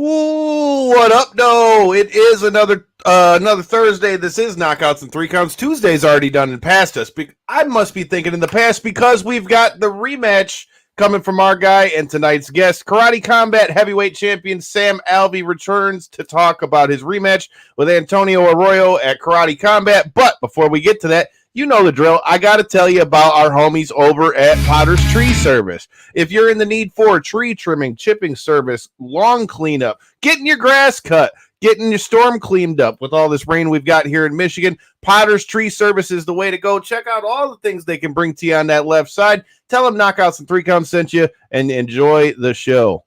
Ooh, what up? No, it is another Thursday. This is Knockouts and Three Counts. Tuesday's already done and past us. I must be thinking in the past because we've got the rematch coming from our guy and tonight's guest. Karate Combat heavyweight champion Sam Alvey returns to talk about his rematch with Antonio Arroyo at Karate Combat. But before we get to that, you know the drill. I got to tell you about our homies over at Potter's Tree Service. If you're in the need for tree trimming, chipping service, lawn cleanup, getting your grass cut, getting your storm cleaned up with all this rain we've got here in Michigan, Potter's Tree Service is the way to go. Check out all the things they can bring to you on that left side. Tell them Knockouts and Three Counts sent you, and enjoy the show.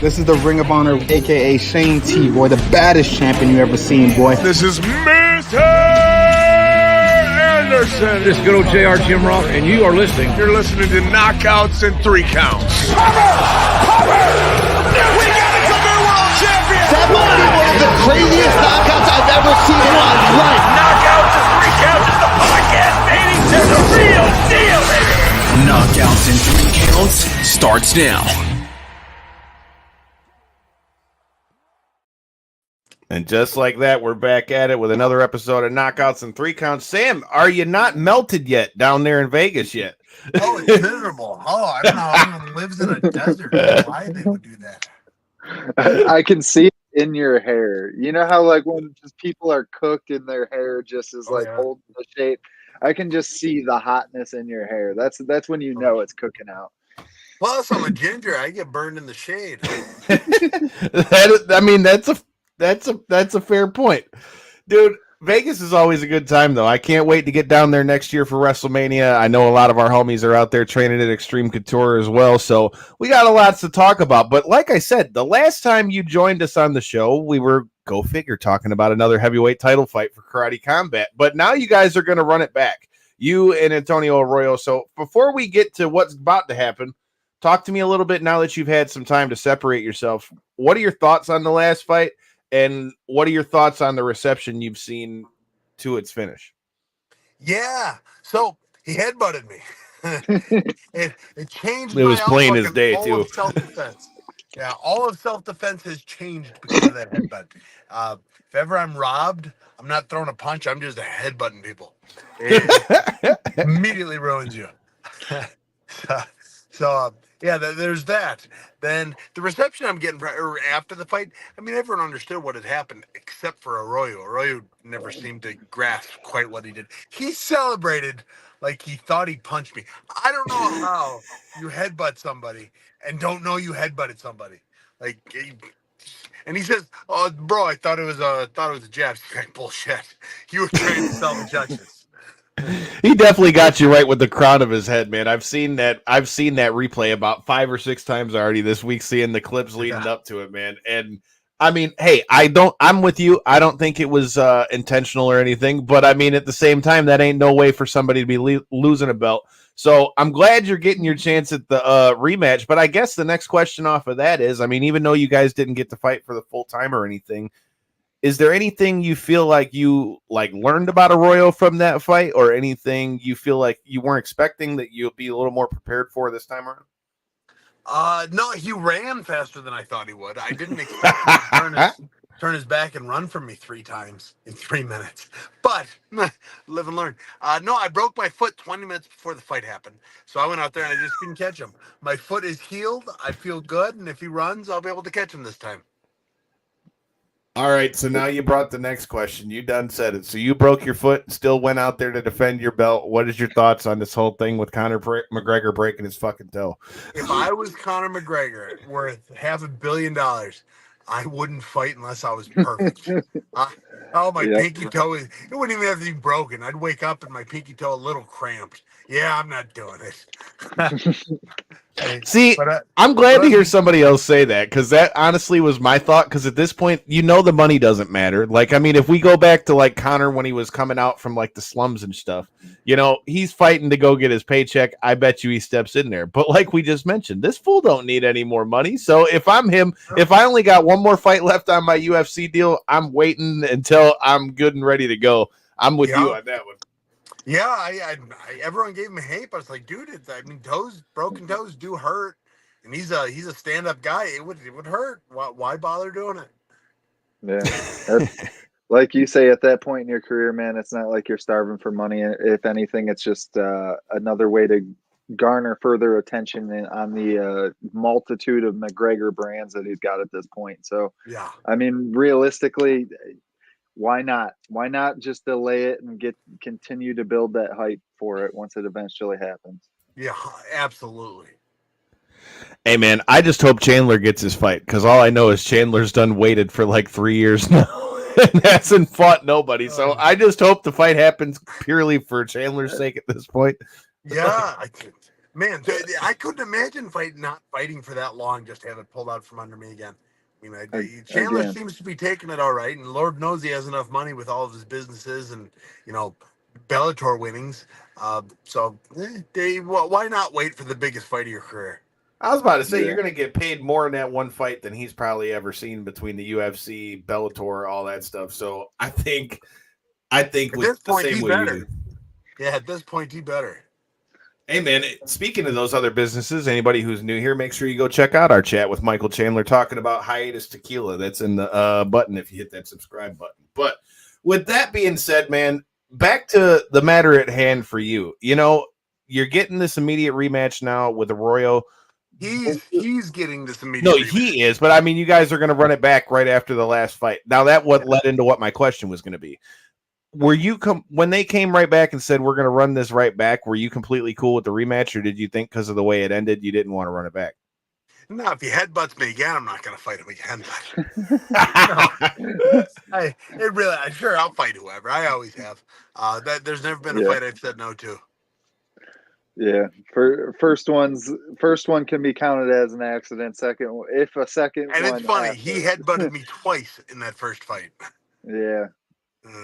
This is the Ring of Honor, a.k.a. Shane T, boy, the baddest champion you ever seen, boy. This is Mr. Anderson. This is good old JR Jim Rock, and you are listening. You're listening to Knockouts and Three Counts. Cover! We got a new world champion! That might be one of the craziest knockouts I've ever seen in my life. Knockouts and Three Counts is the podcast, baby! It's the real deal, baby! Knockouts and Three Counts starts now. And just like that, we're back at it with another episode of Knockouts and Three Counts. Sam, are you not melted yet down there in Vegas yet? Oh, it's miserable. Oh, I don't know how anyone lives in a desert. Why they would do that? I can see it in your hair. You know how like when just people are cooked and their hair just is holding the shape? I can just see the hotness in your hair. That's when you know it's cooking out. Plus, I'm a ginger. I get burned in the shade. That's a fair point, dude. Vegas is always a good time, though. I can't wait to get down there next year for WrestleMania. I know a lot of our homies are out there training at Extreme Couture as well, so we got a lot to talk about. But like I said, the last time you joined us on the show, we were, go figure, talking about another heavyweight title fight for Karate Combat. But now you guys are going to run it back, you and Antonio Arroyo. So before we get to what's about to happen, talk to me a little bit now that you've had some time to separate yourself. What are your thoughts on the last fight? And what are your thoughts on the reception you've seen to its finish? Yeah. So he headbutted me. it changed. It was plain as day, too. Of self-defense. Yeah, all of self-defense has changed because of that headbutt. If ever I'm robbed, I'm not throwing a punch. I'm just headbutting people. It immediately ruins you. Yeah, there's that. Then the reception I'm getting after the fight, I mean, everyone understood what had happened except for Arroyo. Arroyo never seemed to grasp quite what he did. He celebrated like he thought he punched me. I don't know how you headbutt somebody and don't know you headbutted somebody. And he says, "Oh, bro, I thought it was a jab." Like, bullshit. You were trying to sell the judges. He definitely got you right with the crown of his head, man. I've seen that replay about 5 or 6 times already this week, seeing the clips leading up to it, man. And I mean, hey, I'm with you. I don't think it was intentional or anything, but I mean, at the same time, that ain't no way for somebody to be losing a belt. So I'm glad you're getting your chance at the rematch. But I guess the next question off of that is, I mean, even though you guys didn't get to fight for the full time or anything, is there anything you feel like you learned about Arroyo from that fight, or anything you feel like you weren't expecting that you'll be a little more prepared for this time around? No, he ran faster than I thought he would. I didn't expect him to turn his back and run from me 3 times in 3 minutes. But live and learn. No, I broke my foot 20 minutes before the fight happened. So I went out there and I just couldn't catch him. My foot is healed. I feel good. And if he runs, I'll be able to catch him this time. All right, so now you brought the next question. You done said it. So you broke your foot and still went out there to defend your belt. What is your thoughts on this whole thing with Conor McGregor breaking his fucking toe? If I was Conor McGregor, worth $500 million, I wouldn't fight unless I was perfect. Pinky toe it wouldn't even have to be broken. I'd wake up and my pinky toe a little cramped. Yeah, I'm not doing it. See, I'm glad to hear somebody else say that, because that honestly was my thought. Because at this point, the money doesn't matter. Like, I mean, if we go back to Conor when he was coming out from the slums and stuff, he's fighting to go get his paycheck. I bet you he steps in there. But like we just mentioned, this fool don't need any more money. So if I'm him, if I only got one more fight left on my UFC deal, I'm waiting until I'm good and ready to go. I'm with you on that one. Yeah, everyone gave him hate, but it's like, dude, broken toes do hurt, and he's a stand up guy. It would hurt. Why bother doing it? Yeah, that's like you say at that point in your career, man. It's not like you're starving for money. If anything, it's just another way to garner further attention on the multitude of McGregor brands that he's got at this point. So, Yeah, I mean, realistically, why not? Why not just delay it and continue to build that hype for it once it eventually happens? yeah, absolutely. Hey man, I just hope Chandler gets his fight because all I know is Chandler's done waited for like 3 years now and hasn't fought nobody. So I just hope the fight happens purely for Chandler's sake at this point. Yeah, man, I couldn't imagine not fighting for that long just to have it pulled out from under me again. I mean, Chandler Again, seems to be taking it all right, and Lord knows he has enough money with all of his businesses and you know Bellator winnings. Why not wait for the biggest fight of your career? I was about to say yeah, you're going to get paid more in that one fight than he's probably ever seen between the UFC, Bellator, all that stuff. So I think At with this the point, same he way you better. do. Yeah, at this point, he better. Hey man, speaking of those other businesses, anybody who's new here, make sure you go check out our chat with Michael Chandler talking about hiatus tequila. That's in the button if you hit that subscribe button. But with that being said, man, back to the matter at hand for you. You know, you're getting this immediate rematch now with Arroyo. He's getting this No, immediate rematch. he is, but I mean, you guys are going to run it back right after the last fight. Now that led into what my question was going to be. Were you when they came right back and said we're going to run this right back? Were you completely cool with the rematch, or did you think because of the way it ended you didn't want to run it back? No, if he headbutts me again, I'm not going to fight him again. Sure, I'll fight whoever. I always have. There's never been a yeah, fight I've said no to. yeah. First one can be counted as an accident. If a second And it's one funny, he happens, headbutted me twice in that first fight. yeah,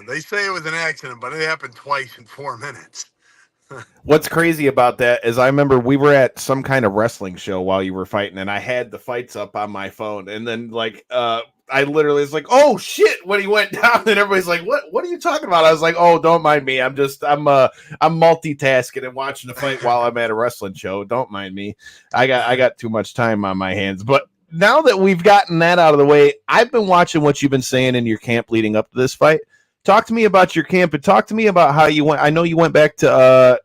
They say it was an accident, but it happened twice in 4 minutes. What's crazy about that is I remember we were at some kind of wrestling show while you were fighting, and I had the fights up on my phone, and then I literally was like, "Oh shit!" when he went down, and everybody's like, "What are you talking about?" I was like, "Oh, don't mind me. I'm multitasking and watching the fight while I'm at a wrestling show. Don't mind me. I got too much time on my hands." But now that we've gotten that out of the way, I've been watching what you've been saying in your camp leading up to this fight. Talk to me about your camp and talk to me about how you went. I know you went back to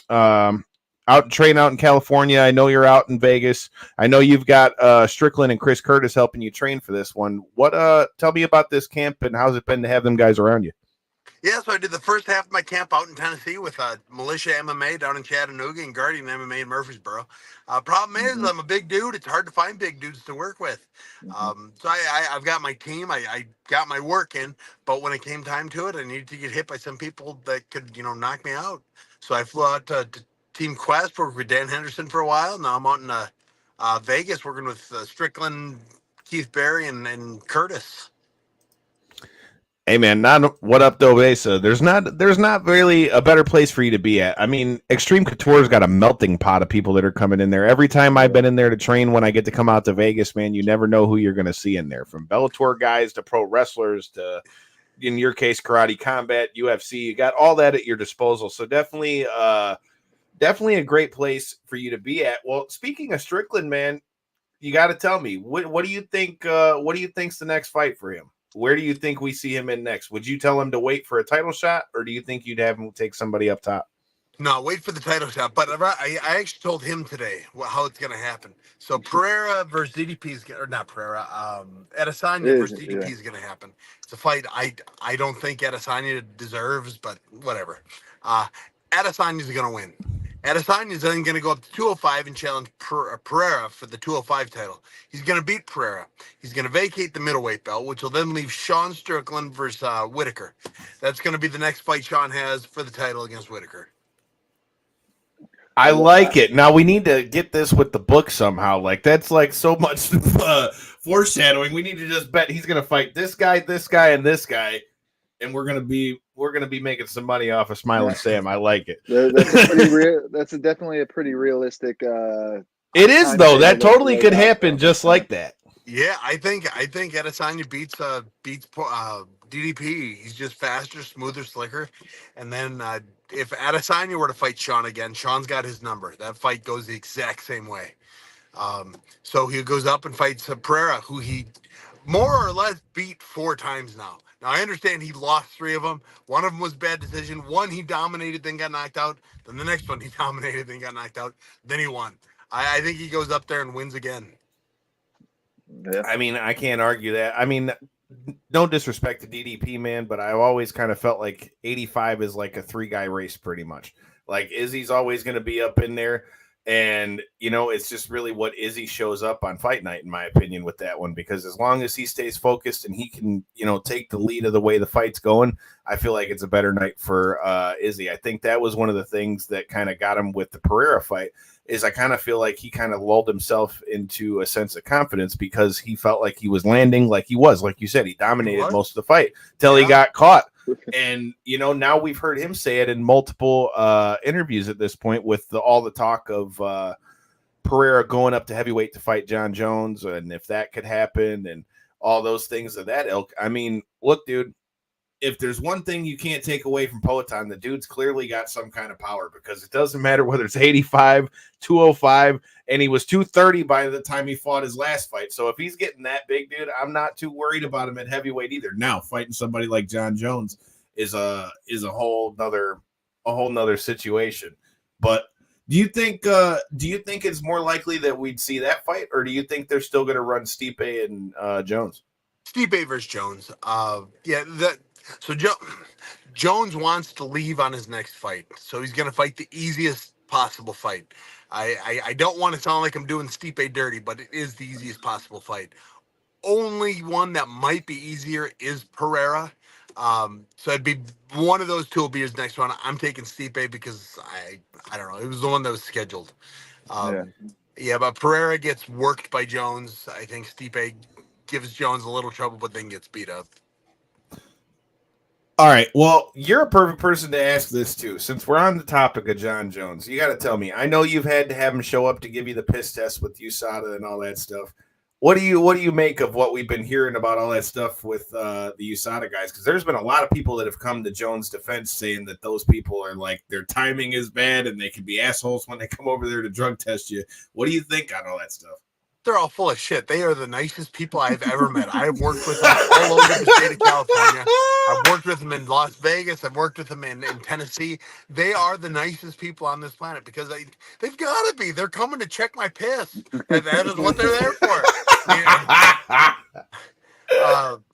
train out in California. I know you're out in Vegas. I know you've got Strickland and Chris Curtis helping you train for this one. Tell me about this camp and how's it been to have them guys around you? Yeah, so I did the first half of my camp out in Tennessee with Militia MMA down in Chattanooga and Guardian MMA in Murfreesboro. Problem is, mm-hmm, I'm a big dude. It's hard to find big dudes to work with. mm-hmm. So I've got my team. I got my work in, but when it came time to it, I needed to get hit by some people that could, knock me out. So I flew out to Team Quest, worked with Dan Henderson for a while. Now I'm out in Vegas working with Strickland, Keith Berry, and Curtis. Hey man, not what up, Dobesa. There's not really a better place for you to be at. I mean, Extreme Couture's got a melting pot of people that are coming in there. Every time I've been in there to train, when I get to come out to Vegas, man, you never know who you're going to see in there. From Bellator guys to pro wrestlers to, in your case, karate combat, UFC. You got all that at your disposal. So definitely a great place for you to be at. Well, speaking of Strickland, man, you got to tell me what do you think? What do you think's the next fight for him? Where do you think we see him in next? Would you tell him to wait for a title shot, or do you think you'd have him take somebody up top? No, wait for the title shot. But I actually told him today how it's going to happen. So Pereira versus DDP is or not Pereira. Adesanya versus DDP is going to happen. It's a fight I don't think Adesanya deserves, but whatever. Adesanya is going to win. Adesanya is then going to go up to 205 and challenge Pereira for the 205 title. He's going to beat Pereira. He's going to vacate the middleweight belt, which will then leave Sean Strickland versus Whitaker. That's going to be the next fight Sean has for the title against Whitaker. I like it. Now we need to get this with the book somehow. Like that's like so much foreshadowing. We need to just bet he's going to fight this guy, and this guy, and we're going to be making some money off of Smiling Sam. I like it. That's definitely a pretty realistic. It is though. That totally could happen just like that. Yeah, I think Adesanya beats DDP. He's just faster, smoother, slicker, and then if Adesanya were to fight Sean again, Sean's got his number. That fight goes the exact same way. So he goes up and fights Pereira, who he more or less beat 4 times now. Now, I understand he lost 3 of them. One of them was bad decision. One he dominated, then got knocked out. Then the next one he dominated, then got knocked out. Then he won. I think he goes up there and wins again. Yeah. I mean, I can't argue that. I mean, no disrespect to DDP, man, but I've always kind of felt like 85 is like a 3-guy race pretty much. Like Izzy's always going to be up in there. And, you know, it's just really what Izzy shows up on fight night, in my opinion, with that one, because as long as he stays focused and he can, you know, take the lead of the way the fight's going, I feel like it's a better night for Izzy. I think that was one of the things that kind of got him with the Pereira fight, is I kind of feel like he kind of lulled himself into a sense of confidence because he felt like he was landing like he was. Like you said, he dominated most of the fight till he got caught. And, you know, now we've heard him say it in multiple interviews at this point with all the talk of Pereira going up to heavyweight to fight John Jones, and if that could happen and all those things of that ilk. I mean, look, dude, if there's one thing you can't take away from Poatan, the dude's clearly got some kind of power, because it doesn't matter whether it's 85, 205, and he was 230 by the time he fought his last fight. So if he's getting that big, dude, I'm not too worried about him at heavyweight either. Now, fighting somebody like John Jones is a whole nother situation. But do you think it's more likely that we'd see that fight, or do you think they're still going to run Stipe and Jones? Stipe versus Jones. Jones wants to leave on his next fight, so he's going to fight the easiest possible fight. I don't want to sound like I'm doing Stipe dirty, but it is the easiest possible fight. Only one that might be easier is Pereira. So it'd be one of those two will be his next one. I'm taking Stipe because I don't know. It was the one that was scheduled. But Pereira gets worked by Jones. I think Stipe gives Jones a little trouble, but then gets beat up. All right. Well, you're a perfect person to ask this too. Since we're on the topic of John Jones, you got to tell me. I know you've had to have him show up to give you the piss test with USADA and all that stuff. What do you make of what we've been hearing about all that stuff with the USADA guys? Because there's been a lot of people that have come to Jones' defense saying that those people are like, their timing is bad and they can be assholes when they come over there to drug test you. What do you think on all that stuff? They're all full of shit. They are the nicest people I've ever met. I've worked with them all over the state of California. I've worked with them in Las Vegas. I've worked with them in Tennessee. They are the nicest people on this planet because they've got to be. They're coming to check my piss. That is what they're there for.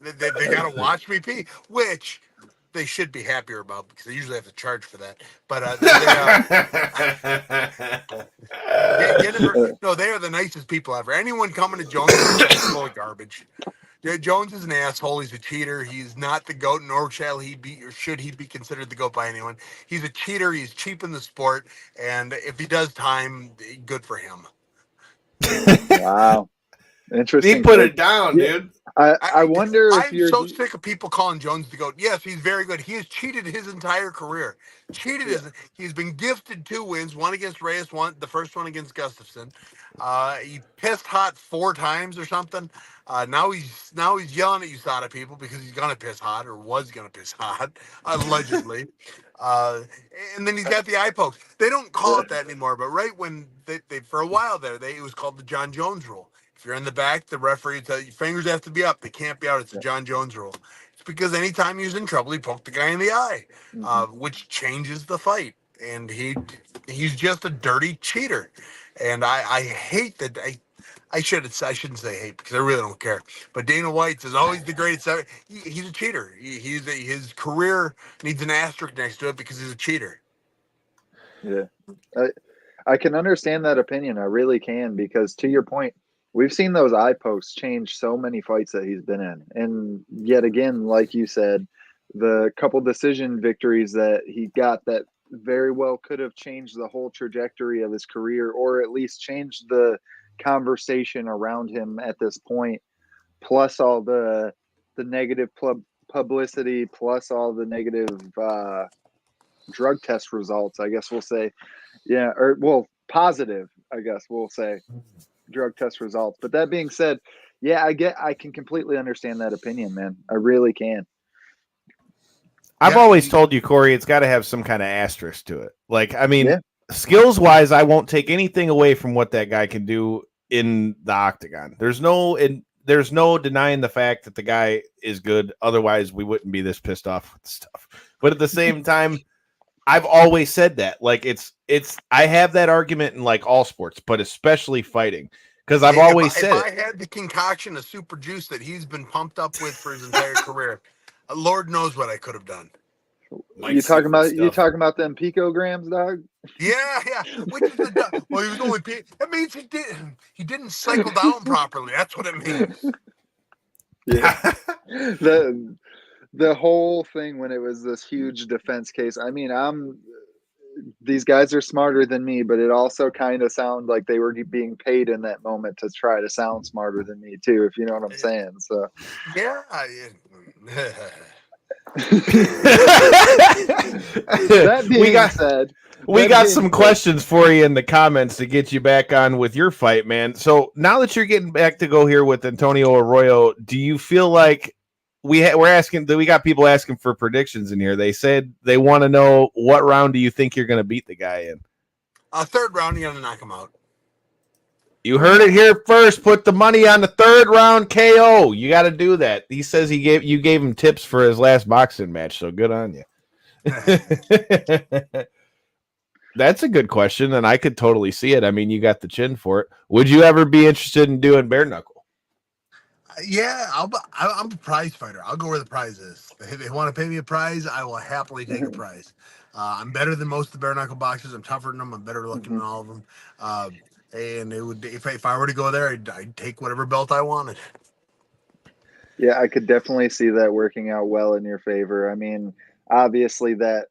They got to watch me pee, which they should be happier about because they usually have to charge for that. But they are the nicest people ever. Anyone coming to Jones is full of garbage. Jones is an asshole. He's a cheater. He's not the GOAT, nor shall he be, or should he be considered the GOAT by anyone. He's a cheater. He's cheap in the sport, and if he does time, good for him. Wow. Interesting. He put it down, dude. I wonder if I'm so sick of people calling Jones the GOAT. Yes, he's very good. He has cheated his entire career. He's been gifted 2 wins, one against Reyes, the first one against Gustafson. He pissed hot 4 times or something. Now he's yelling at USADA people because he's gonna piss hot or was gonna piss hot, allegedly. And then he's got the eye pokes. They don't call it that anymore, but right when they for a while there, it was called the John Jones rule. If you're in the back, the referee tells your fingers have to be up. They can't be out. It's the John Jones rule. It's because anytime he's in trouble, he poked the guy in the eye, which changes the fight. And he's just a dirty cheater. And I hate that. I shouldn't say hate because I really don't care. But Dana White is always the greatest ever. He's a cheater. His career needs an asterisk next to it because he's a cheater. Yeah, I can understand that opinion. I really can, because to your point, we've seen those eye posts change so many fights that he's been in. And yet again, like you said, the couple decision victories that he got that very well could have changed the whole trajectory of his career, or at least changed the conversation around him at this point, plus all the negative publicity, plus all the negative drug test results, I guess we'll say. Yeah, or well, positive, I guess we'll say, drug test results. But that being said, yeah, I can completely understand that opinion, man. I really can. I've always told you, Corey, it's got to have some kind of asterisk to it. Like, I mean, skills wise, I won't take anything away from what that guy can do in the octagon. There's no denying the fact that the guy is good. Otherwise, we wouldn't be this pissed off with stuff. But at the same time, I've always said that. Like, I have that argument in like all sports, but especially fighting. Because I've always said if I had the concoction of super juice that he's been pumped up with for his entire career, Lord knows what I could have done. You talking about them picograms, dog? Yeah. Which is well, he was only. That means he didn't cycle down properly. That's what it means. Yeah. The whole thing when it was this huge defense case. I mean, these guys are smarter than me, but it also kind of sounded like they were being paid in that moment to try to sound smarter than me too, if you know what I'm saying. So yeah. That being said, we got some questions for you in the comments to get you back on with your fight, man. So now that you're getting back to go here with Antonio Arroyo, do you feel like we're asking that we got people asking for predictions in here? They said they want to know what round do you think you're going to beat the guy in? Third round, you're going to knock him out. You heard it here first. Put the money on the third round KO. You got to do that. He says you gave him tips for his last boxing match, so good on you. That's a good question, and I could totally see it. I mean, you got the chin for it. Would you ever be interested in doing bare knuckle? Yeah, I'm a prize fighter. I'll go where the prize is. If they want to pay me a prize, I will happily take a prize. I'm better than most of the bare knuckle boxers. I'm tougher than them. I'm better looking than all of them. And it would, if I were to go there, I'd take whatever belt I wanted. Yeah, I could definitely see that working out well in your favor. I mean, obviously that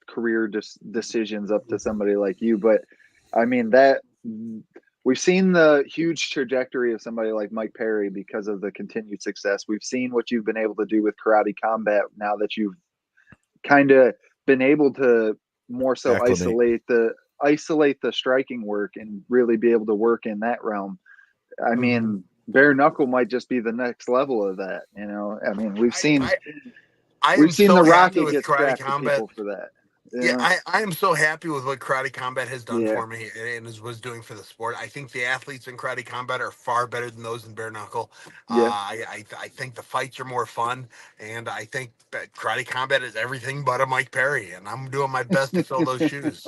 career decision's up to somebody like you, but I mean that we've seen the huge trajectory of somebody like Mike Perry because of the continued success. We've seen what you've been able to do with Karate Combat now that you've kind of been able to more so isolate the striking work and really be able to work in that realm. I mean, bare knuckle might just be the next level of that. You know, I mean, we've seen the Rocket get strapped to people for that. Yeah, I am so happy with what Karate Combat has done for me and was doing for the sport. I think the athletes in Karate Combat are far better than those in bare knuckle. I think the fights are more fun, and I think that Karate Combat is everything but a Mike Perry, and I'm doing my best to fill those shoes.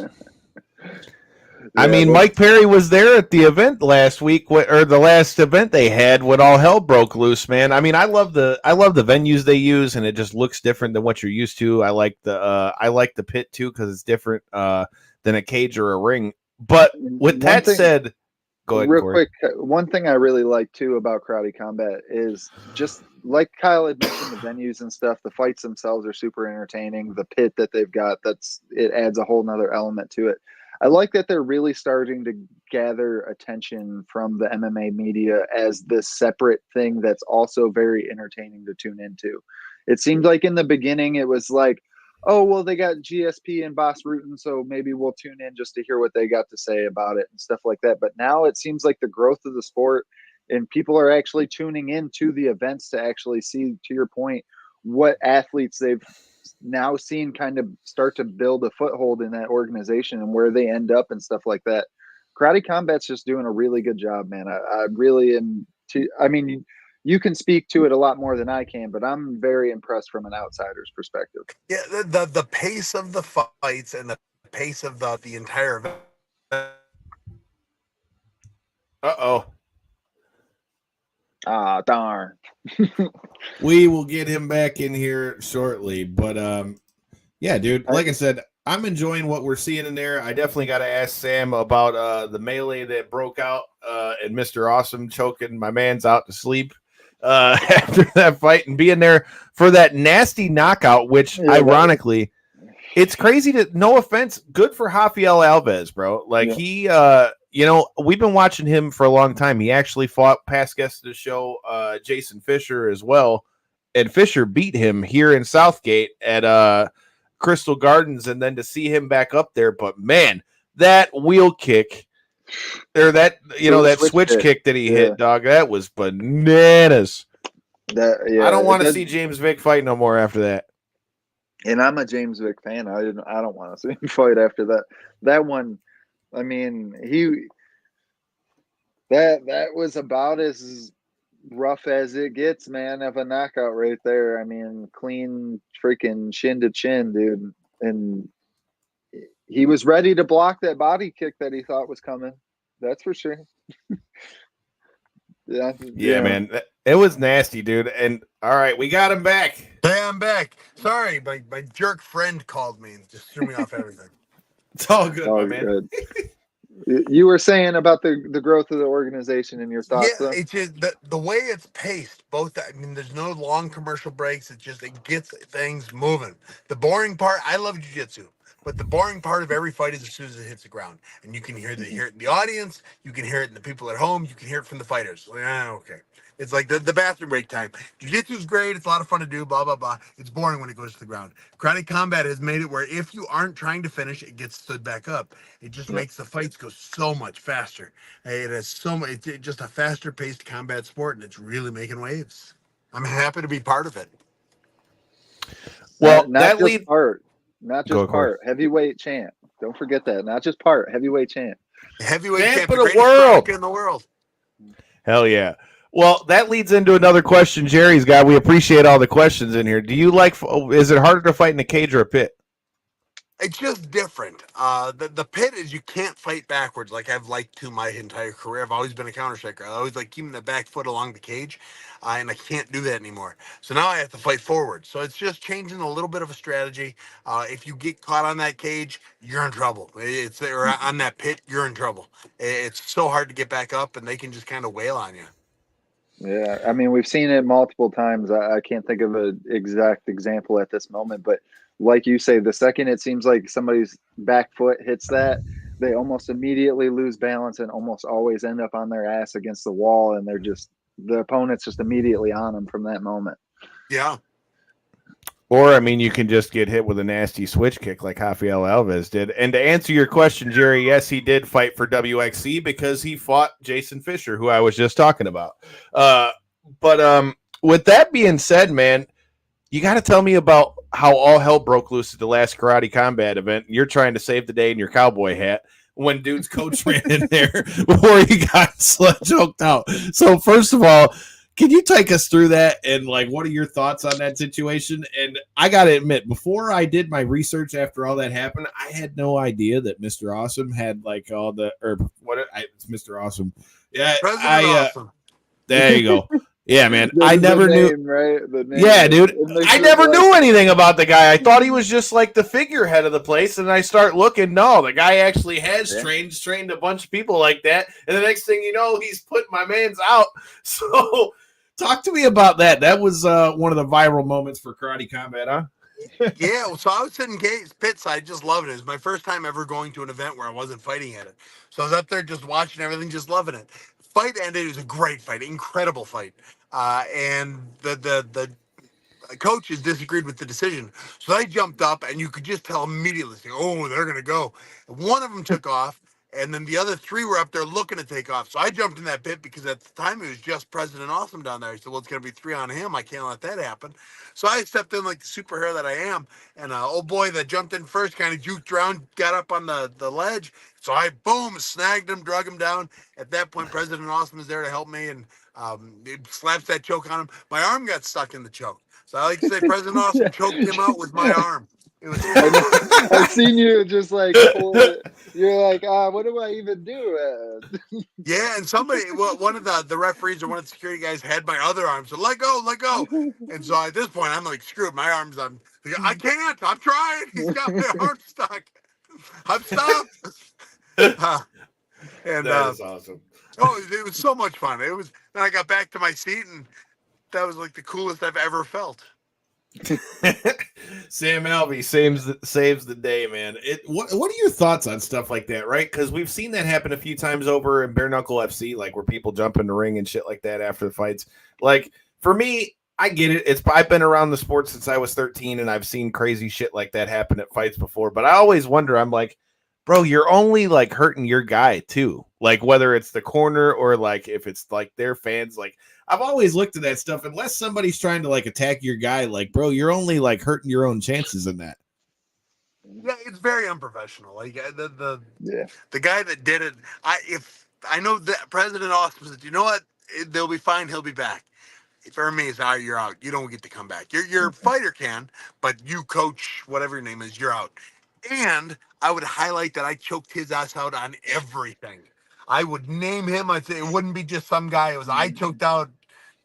I mean, Mike Perry was there at the event last week, or the last event they had when all hell broke loose, man. I mean, I love the venues they use, and it just looks different than what you're used to. I like the pit too because it's different than a cage or a ring. But with that said, go ahead, real Corey. quick. One thing I really like too about Karate Combat is just like Kyle had mentioned, the venues and stuff. The fights themselves are super entertaining. The pit that they've got, it adds a whole nother element to it. I like that they're really starting to gather attention from the MMA media as this separate thing that's also very entertaining to tune into. It seemed like in the beginning it was like, oh, well, they got GSP and Boss Rutan, so maybe we'll tune in just to hear what they got to say about it and stuff like that. But now it seems like the growth of the sport and people are actually tuning in to the events to actually see, to your point, what athletes they've now seen kind of start to build a foothold in that organization and where they end up and stuff like that. Karate Combat's just doing a really good job, man. I really am. I mean, you can speak to it a lot more than I can, but I'm very impressed from an outsider's perspective. Yeah, the pace of the fights and the pace of the entire event. Ah, darn. We will get him back in here shortly, but yeah, dude, like I said, I'm enjoying what we're seeing in there. I definitely got to ask Sam about the melee that broke out and Mr. Awesome choking my man's out to sleep after that fight and being there for that nasty knockout, which ironically, it's crazy to, no offense, good for Rafael Alves, bro. Like he you know, we've been watching him for a long time. He actually fought past guest of the show, Jason Fisher as well. And Fisher beat him here in Southgate at Crystal Gardens. And then to see him back up there. But man, that wheel kick or that, you know, that switch kick that he hit, dog, that was bananas. I don't want to see James Vick fight no more after that. And I'm a James Vick fan. I don't want to see him fight after that. That one, I mean, that was about as rough as it gets, man, of a knockout right there. I mean, clean freaking chin to chin, dude. And he was ready to block that body kick that he thought was coming. That's for sure. Yeah, man. It was nasty, dude. And all right, we got him back. Hey, I'm back. Sorry, my jerk friend called me and just threw me off everything. It's all good, Oh, my man. good. You were saying about the growth of the organization and your thoughts, Yeah, though? it's just the way it's paced. Both, I mean, there's no long commercial breaks. It gets things moving. The boring part, I love jiu-jitsu, but the boring part of every fight is as soon as it hits the ground, and you can hear it in the audience, you can hear it in the people at home, you can hear it from the fighters. Like, okay. It's like the bathroom break time. Jiu-jitsu is great. It's a lot of fun to do, blah, blah, blah. It's boring when it goes to the ground. Karate combat has made it where if you aren't trying to finish, it gets stood back up. It just makes the fights go so much faster. It is so much. It's just a faster paced combat sport, and it's really making waves. I'm happy to be part of it. Well, not just lead. part, not Go, just Corey. part. Heavyweight champ. Don't forget that. Not just part. Heavyweight champ. Heavyweight Champ champ, of the the greatest world. karate in the world. Hell yeah. Well, that leads into another question Jerry's got. We appreciate all the questions in here. Do you like, is it harder to fight in a cage or a pit? It's just different. The pit is you can't fight backwards like I've liked to my entire career. I've always been a counter striker. I always like keeping the back foot along the cage, and I can't do that anymore. So now I have to fight forward. So it's just changing a little bit of a strategy. If you get caught on that cage, you're in trouble. Or on that pit, you're in trouble. It's so hard to get back up, and they can just kind of wail on you. Yeah, I mean, we've seen it multiple times. I can't think of an exact example at this moment, but like you say, the second it seems like somebody's back foot hits that, they almost immediately lose balance and almost always end up on their ass against the wall, and the opponent's just immediately on them from that moment. Yeah. Or, I mean, you can just get hit with a nasty switch kick like Rafael Alves did. And to answer your question, Jerry, yes, he did fight for WXC because he fought Jason Fisher, who I was just talking about. But with that being said, man, you got to tell me about how all hell broke loose at the last Karate Combat event. You're trying to save the day in your cowboy hat when dude's coach ran in there before he got choked out. So, first of all, can you take us through that and like what are your thoughts on that situation? And I gotta admit, before I did my research after all that happened, I had no idea that Mr. Awesome had like all the it's Mr. Awesome. Yeah, President Awesome. There you go. Yeah, man. I The never knew. name, right? The name, Yeah, dude. I never like, knew anything about the guy. I thought he was just like the figurehead of the place, and I start looking. No, the guy actually has trained a bunch of people like that. And the next thing you know, he's putting my man's out. So, talk to me about that. That was one of the viral moments for Karate Combat, huh? Yeah, so I was sitting pits. I just loved it. It was my first time ever going to an event where I wasn't fighting at it. So I was up there just watching everything, just loving it. Fight ended. It was a great fight, incredible fight. And the coaches disagreed with the decision. So I jumped up, and you could just tell immediately, oh, they're going to go. One of them took off, and then the other three were up there looking to take off. So I jumped in that pit because at the time it was just President Awesome down there. He said, well, it's going to be three on him. I can't let that happen. So I stepped in like the superhero that I am, and old boy that jumped in first kind of juked around, got up on the ledge. So I, boom, snagged him, drug him down. At that point, President Awesome is there to help me, and it slaps that choke on him. My arm got stuck in the choke. So I like to say President Awesome choked him out with my arm. It was I've seen you just like pull it. You're like, what do I even do? Yeah, and one of the referees or one of the security guys had my other arm. So let go. And so at this point, I'm like, screwed. My arm's on. I can't. I'm trying. He's got my arm stuck. I'm stopped. And that is awesome. Oh, it was so much fun. It was. Then I got back to my seat, and that was like the coolest I've ever felt. Sam Alvey saves the day, man. What are your thoughts on stuff like that, right? Because we've seen that happen a few times over in Bare Knuckle FC, like where people jump in the ring and shit like that after the fights. Like for me, I get it. I've been around the sport since I was 13, and I've seen crazy shit like that happen at fights before. But I always wonder, I'm like, bro, you're only like hurting your guy too. Like whether it's the corner or like if it's like their fans, like I've always looked at that stuff. Unless somebody's trying to like attack your guy, like bro, you're only like hurting your own chances in that. Yeah, it's very unprofessional. Like Yeah. the guy that did it, I know that President Austin said, you know what, they'll be fine. He'll be back. For me, it's out. You're out. You don't get to come back. Your fighter can, but you coach whatever your name is. You're out. And I would highlight that I choked his ass out on everything. I would name him. I'd say it wouldn't be just some guy. It was I choked out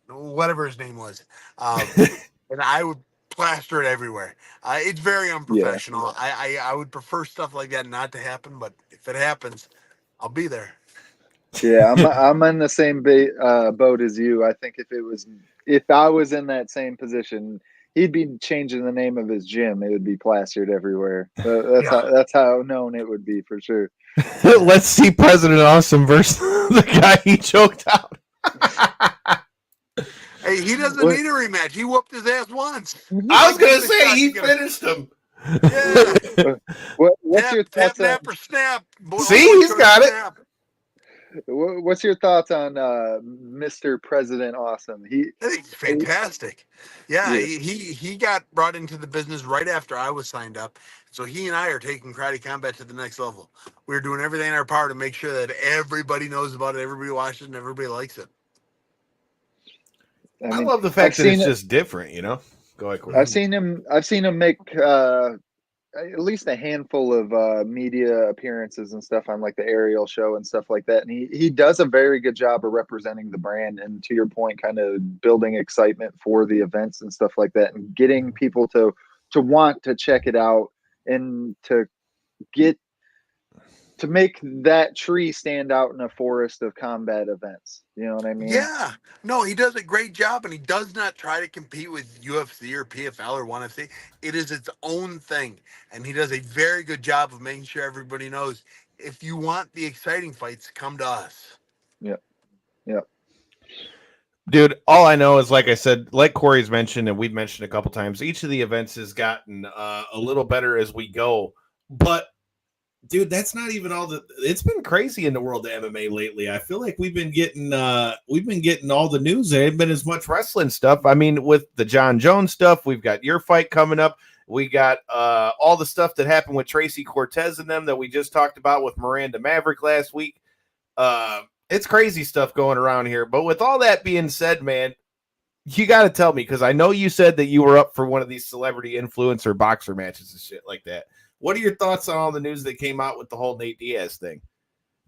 whatever his name was, and I would plaster it everywhere. It's very unprofessional. I would prefer stuff like that not to happen, but if it happens, I'll be there. Yeah, I'm in the same boat as you. I think if I was in that same position, he'd be changing the name of his gym. It would be plastered everywhere. That's how known it would be for sure. Let's see President Awesome versus the guy he choked out. Hey, he doesn't need a rematch. He whooped his ass once. I was gonna say he finished him. Yeah. What's your thoughts on? Snap or snap. See, he's got it. What's your thoughts on Mr. President Awesome? He's fantastic. Yeah, he got brought into the business right after I was signed up. So he and I are taking karate combat to the next level. We're doing everything in our power to make sure that everybody knows about it, everybody watches it, and everybody likes it. I love the fact that it's just different, you know. Go ahead, Corey. I've seen him make at least a handful of media appearances and stuff on like the Ariel show and stuff like that. And he does a very good job of representing the brand and, to your point, kind of building excitement for the events and stuff like that and getting people to want to check it out and to make that tree stand out in a forest of combat events. You know what I mean? Yeah. No, he does a great job, and he does not try to compete with UFC or PFL or ONE FC. It is its own thing, and he does a very good job of making sure everybody knows, if you want the exciting fights, come to us. Yeah. Dude, all I know is, like I said, like Corey's mentioned, and we've mentioned a couple times, each of the events has gotten a little better as we go. But dude, that's not even all it's been crazy in the world of MMA lately. I feel like we've been getting all the news. There ain't been as much wrestling stuff. I mean, with the John Jones stuff, we've got your fight coming up. We got all the stuff that happened with Tracy Cortez and them that we just talked about with Miranda Maverick last week. It's crazy stuff going around here. But with all that being said, man, you got to tell me, because I know you said that you were up for one of these celebrity influencer boxer matches and shit like that. What are your thoughts on all the news that came out with the whole Nate Diaz thing?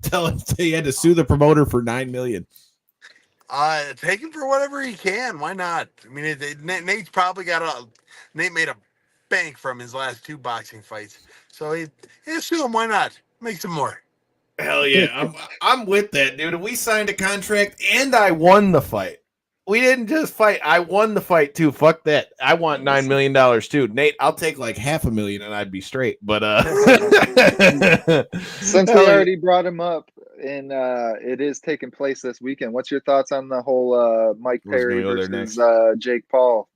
Tell him he had to sue the promoter for $9 million. Take him for whatever he can. Why not? I mean, Nate's probably Nate made a bank from his last 2 boxing fights, so he sue him. Why not? Make some more. Hell yeah, I'm with that, dude. We signed a contract and I won the fight. We didn't just fight. I won the fight too. Fuck that. I want $9 million too. Nate, I'll take like $500,000 and I'd be straight. But since we already brought him up and it is taking place this weekend, what's your thoughts on the whole Mike Perry versus Jake Paul?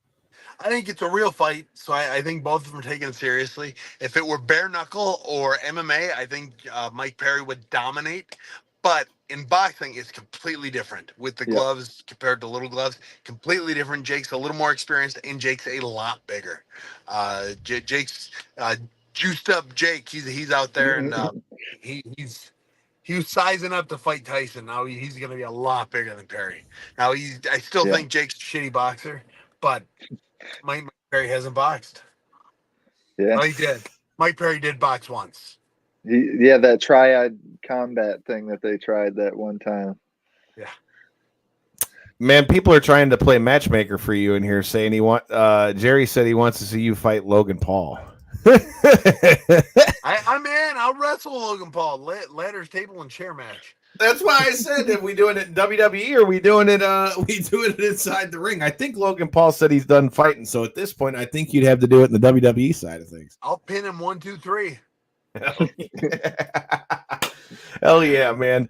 I think it's a real fight, so I think both of them are taking it seriously. If it were bare knuckle or MMA, I think Mike Perry would dominate. But in boxing, it's completely different with the gloves compared to little gloves. Completely different. Jake's a little more experienced, and Jake's a lot bigger. Jake's juiced up. Jake, he's out there, and he was sizing up to fight Tyson. Now he's going to be a lot bigger than Perry. Now I still think Jake's a shitty boxer, but Mike Perry hasn't boxed. Yeah, no, he did. Mike Perry did box once. That triad combat thing that they tried that one time. Yeah. Man, people are trying to play matchmaker for you in here, saying Jerry said he wants to see you fight Logan Paul. I'm in. I'll wrestle Logan Paul. Ladders, table, and chair match. That's why I said, are we doing it in WWE or are we doing it inside the ring? I think Logan Paul said he's done fighting, so at this point I think you'd have to do it in the WWE side of things. I'll pin him 1, 2, 3. Hell yeah, man.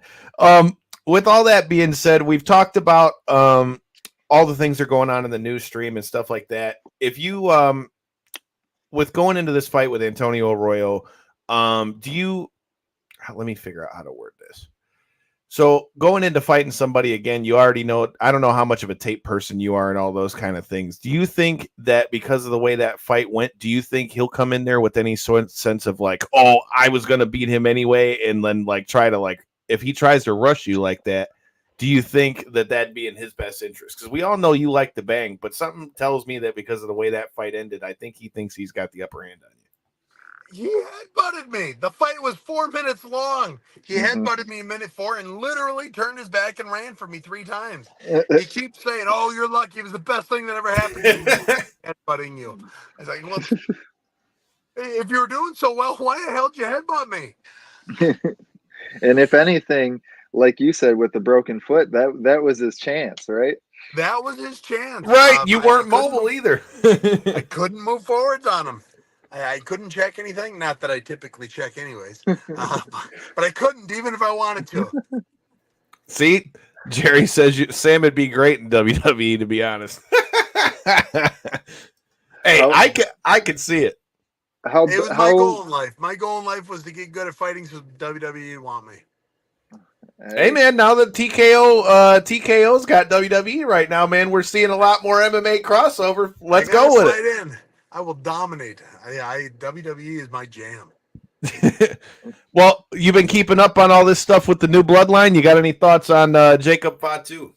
With all that being said, we've talked about all the things that are going on in the news stream and stuff like that. If you with going into this fight with Antonio Arroyo, let me figure out how to word this. So going into fighting somebody again, you already know, I don't know how much of a tape person you are and all those kind of things. Do you think that because of the way that fight went, do you think he'll come in there with any sort of sense of like, oh, I was going to beat him anyway, and then like try to like, if he tries to rush you like that, do you think that that'd be in his best interest? Because we all know you like to bang, but something tells me that because of the way that fight ended, I think he thinks he's got the upper hand on you. He headbutted me. The fight was 4 minutes long. He headbutted me in minute 4 and literally turned his back and ran for me 3 times. He keeps saying, "Oh, you're lucky. It was the best thing that ever happened to me headbutting you." I was like, "Well, if you were doing so well, why the hell did you headbutt me?" And if anything, like you said, with the broken foot, that was his chance, right? That was his chance. Right. You weren't I couldn't mobile either. I couldn't move forwards on him. I couldn't check anything. Not that I typically check anyways. But I couldn't even if I wanted to. See, Jerry says Sam would be great in WWE, to be honest. Hey, I could see it. It was my goal in life. My goal in life was to get good at fighting so WWE would want me. Hey man, now that TKO's got WWE right now, man, we're seeing a lot more MMA crossover. Let's go with it. I will dominate. WWE is my jam. Well, you've been keeping up on all this stuff with the new bloodline. You got any thoughts on Jacob Fatu?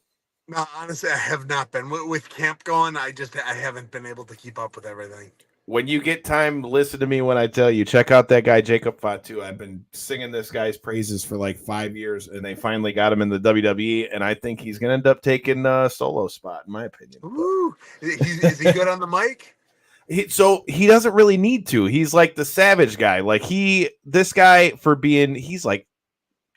No, honestly, I have not been. With camp going, I haven't been able to keep up with everything. When you get time, listen to me when I tell you, check out that guy, Jacob Fatu. I've been singing this guy's praises for like 5 years, and they finally got him in the WWE, and I think he's going to end up taking a solo spot, in my opinion. Ooh. Is he good on the mic? So he doesn't really need to. He's like the savage guy. Like this guy he's like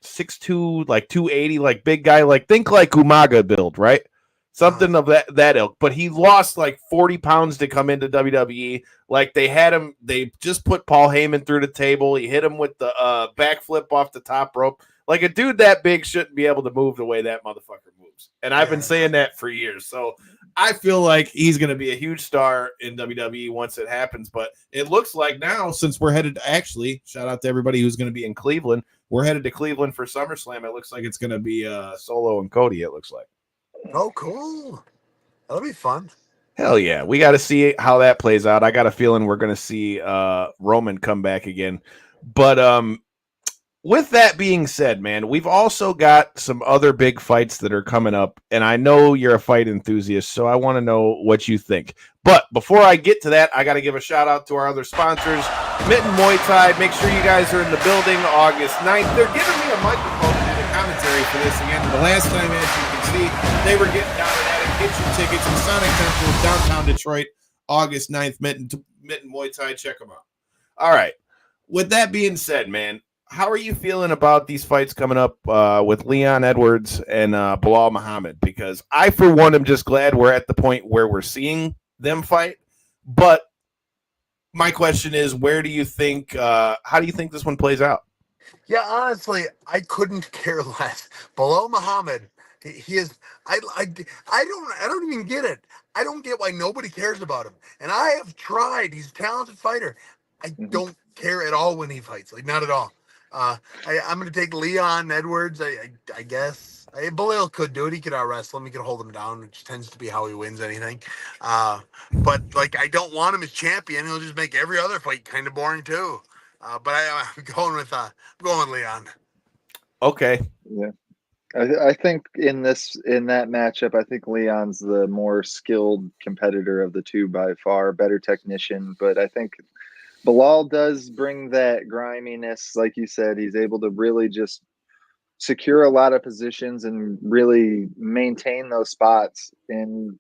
6'2", like 280, like big guy. Like think like Umaga build, right? Something of that ilk. But he lost like 40 pounds to come into WWE. Like they just put Paul Heyman through the table. He hit him with the backflip off the top rope. Like a dude that big shouldn't be able to move the way that motherfucker moves. And I've been saying that for years. So I feel like he's going to be a huge star in WWE once it happens. But it looks like now, since we're headed to actually, shout out to everybody who's going to be in Cleveland. We're headed to Cleveland for SummerSlam. It looks like it's going to be Solo and Cody, it looks like. Oh, cool. That'll be fun. Hell yeah. We got to see how that plays out. I got a feeling we're going to see Roman come back again. But with that being said, man, we've also got some other big fights that are coming up. And I know you're a fight enthusiast, so I want to know what you think. But before I get to that, I got to give a shout out to our other sponsors, Mitten Muay Thai. Make sure you guys are in the building August 9th. They're giving me a microphone to do the commentary for this again. The last time, as you can see, they were getting down and at it. Get your tickets. Masonic Temple, downtown Detroit, August 9th. Mitten Muay Thai. Check them out. All right. With that being said, man, how are you feeling about these fights coming up with Leon Edwards and Bilal Muhammad? Because I, for one, am just glad we're at the point where we're seeing them fight. But my question is, how do you think this one plays out? Yeah, honestly, I couldn't care less. Bilal Muhammad, he is. I don't even get it. I don't get why nobody cares about him. And I have tried. He's a talented fighter. I don't care at all when he fights. Like not at all. I'm going to take Leon Edwards. I guess Bilal could do it. He could out wrestle him. He could hold him down, which tends to be how he wins anything. But like, I don't want him as champion. He'll just make every other fight kind of boring too. But I'm going with Leon. Okay. Yeah. I think in that matchup, I think Leon's the more skilled competitor of the two by far, better technician. But I think Bilal does bring that griminess, like you said. He's able to really just secure a lot of positions and really maintain those spots and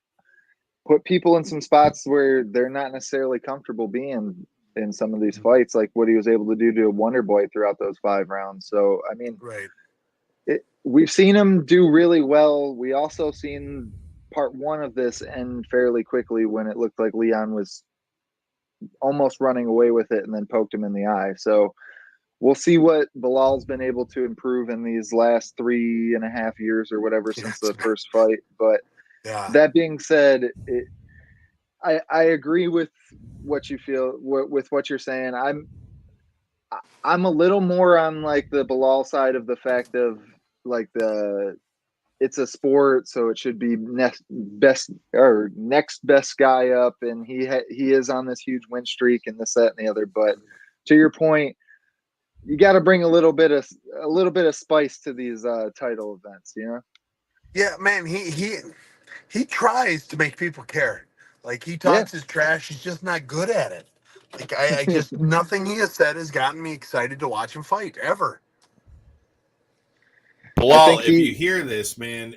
put people in some spots where they're not necessarily comfortable being in some of these fights, like what he was able to do to Wonder Boy throughout those 5 rounds. So, I mean, right. We've seen him do really well. We also seen part 1 of this end fairly quickly when it looked like Leon was almost running away with it and then poked him in the eye. So we'll see what Bilal's been able to improve in these last 3.5 years or whatever since the first fight. But that being said, I agree with what you feel with what you're saying. I'm a little more on like the Bilal side of the fact of it's a sport, so it should be next best guy up, and he is on this huge win streak and this, that, and the other. But to your point, you got to bring a little bit of spice to these title events, you know? Yeah, man, he tries to make people care. Like, he talks his trash. He's just not good at it. Like, I just nothing he has said has gotten me excited to watch him fight ever. Bilal, if you hear this, man,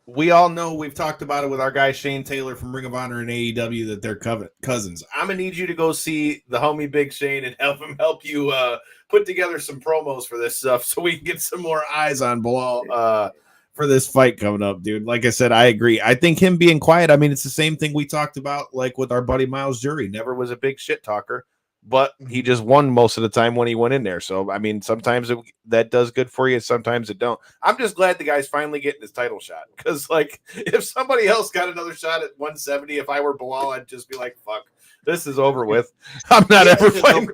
we all know, we've talked about it with our guy Shane Taylor from Ring of Honor and AEW, that they're cousins. I'm gonna need you to go see the homie Big Shane and help you put together some promos for this stuff so we can get some more eyes on Bilal for this fight coming up, dude. Like I said, I agree. I think him being quiet, I mean, it's the same thing we talked about, like with our buddy Miles Jury. Never was a big shit talker, but he just won most of the time when he went in there. So, I mean, sometimes that does good for you, sometimes it don't. I'm just glad the guy's finally getting his title shot, because, like, if somebody else got another shot at 170, if I were Bilal, I'd just be like, fuck, this is over with. I'm not ever fighting.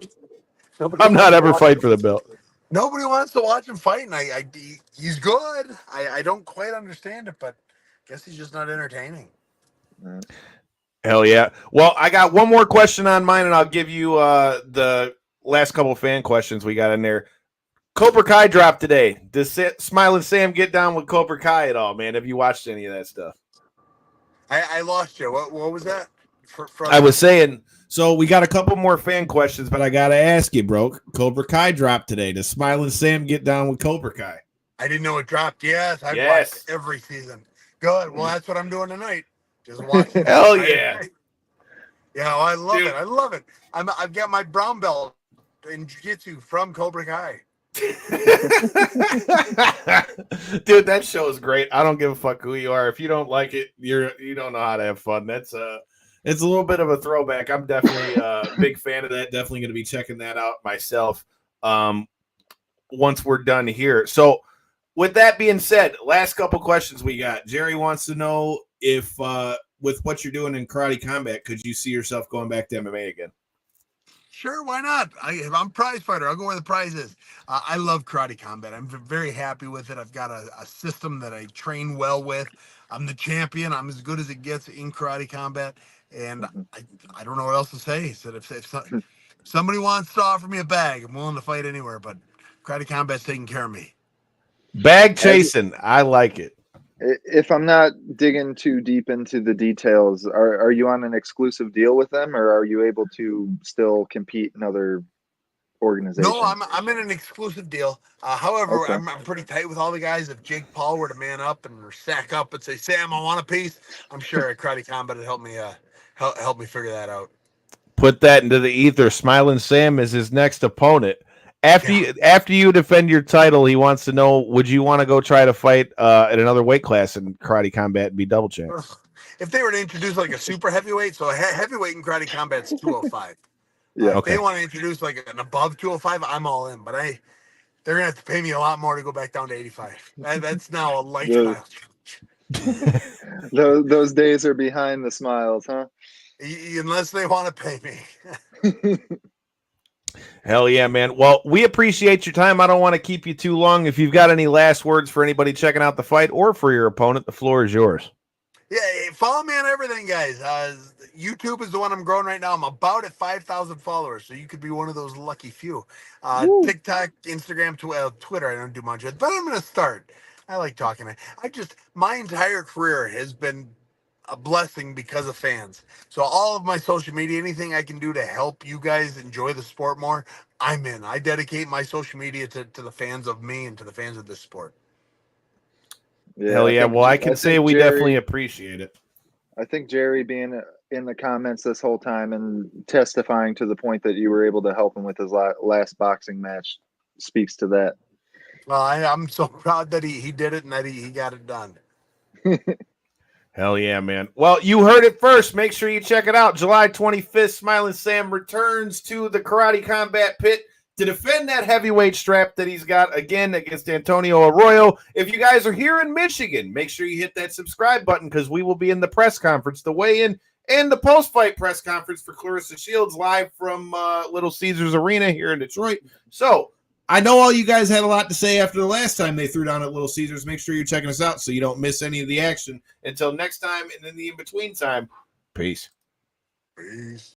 I'm not ever fighting for the belt. Nobody wants to watch him fight, and he's good. I don't quite understand it, but I guess he's just not entertaining. Hell yeah. Well, I got one more question on mine, and I'll give you the last couple fan questions we got in there. Cobra Kai dropped today. Does Smiling Sam get down with Cobra Kai at all, man? Have you watched any of that stuff? I lost you. What was that? I was saying, so we got a couple more fan questions, but I got to ask you, bro. Cobra Kai dropped today. Does Smiling Sam get down with Cobra Kai? I didn't know it dropped. Yes, I've watched every season. Good. Well, that's what I'm doing tonight. Just watching. Hell yeah. Yeah, well, I love it. I love it. I've got my brown belt in jiu-jitsu from Cobra Kai. Dude, that show is great. I don't give a fuck who you are. If you don't like it, you don't know how to have fun. It's a little bit of a throwback. I'm definitely a big fan of that. Definitely going to be checking that out myself once we're done here. So with that being said, last couple questions we got. Jerry wants to know if with what you're doing in karate combat, could you see yourself going back to MMA again? Sure, why not? If I'm a prize fighter, I'll go where the prize is. I love karate combat. I'm very happy with it. I've got a system that I train well with. I'm the champion. I'm as good as it gets in karate combat. And I don't know what else to say. So if somebody wants to offer me a bag, I'm willing to fight anywhere. But karate combat's taking care of me. Bag chasing. I like it. If I'm not digging too deep into the details, are you on an exclusive deal with them, or are you able to still compete in other organizations? No, I'm in an exclusive deal. However, okay. I'm pretty tight with all the guys. If Jake Paul were to man up and sack up and say, "Sam, I want a piece," I'm sure Karate Combat would help me figure that out. Put that into the ether. Smiling Sam is his next opponent. After you defend your title, he wants to know, would you want to go try to fight at another weight class in Karate Combat and be double champ? If they were to introduce like a super heavyweight, so heavyweight in Karate Combat is 205. Yeah, okay. If they want to introduce like an above 205, I'm all in. But they're gonna have to pay me a lot more to go back down to 85. That's now a lifestyle change. Those days are behind the smiles, huh? Unless they want to pay me. Hell yeah, man. Well, we appreciate your time. I don't want to keep you too long. If you've got any last words for anybody checking out the fight or for your opponent, the floor is yours. Yeah, follow me on everything, guys. YouTube is the one I'm growing right now. I'm about at 5,000 followers, so you could be one of those lucky few. TikTok, Instagram, Twitter, I don't do much of, but I'm going to start. I like talking. My entire career has been a blessing because of fans. So all of my social media, anything I can do to help you guys enjoy the sport more, I'm in. I dedicate my social media to the fans of me and to the fans of this sport. Yeah, hell yeah. Well, I can say we definitely appreciate it. I think Jerry being in the comments this whole time and testifying to the point that you were able to help him with his last boxing match speaks to that. Well, I'm so proud that he did it and that he got it done. Hell yeah, man. Well, you heard it first. Make sure you check it out. July 25th, Smiling Sam returns to the Karate Combat Pit to defend that heavyweight strap that he's got again against Antonio Arroyo. If you guys are here in Michigan, make sure you hit that subscribe button because we will be in the press conference, the weigh-in, and the post-fight press conference for Clarissa Shields live from Little Caesars Arena here in Detroit. So I know all you guys had a lot to say after the last time they threw down at Little Caesars. Make sure you're checking us out so you don't miss any of the action. Until next time and in the in-between time, peace. Peace.